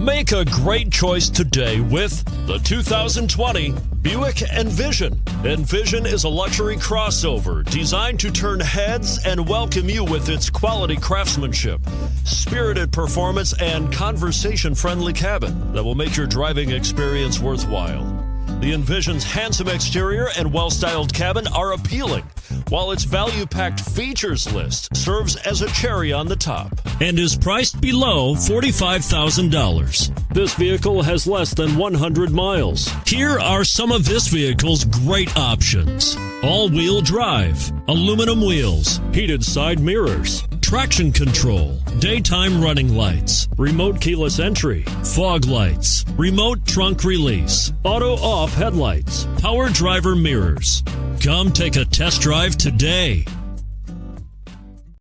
Make a great choice today with the 2020 Buick Envision. Envision is a luxury crossover designed to turn heads and welcome you with its quality craftsmanship, spirited performance, and conversation-friendly cabin that will make your driving experience worthwhile. The Envision's handsome exterior and well-styled cabin are appealing, while its value-packed features list serves as a cherry on the top and is priced below $45,000. This vehicle has less than 100 miles. Here are some of this vehicle's great options: all-wheel drive, aluminum wheels, heated side mirrors, traction control, daytime running lights, remote keyless entry, fog lights, remote trunk release, auto-off headlights, power driver mirrors. Come take a test drive today.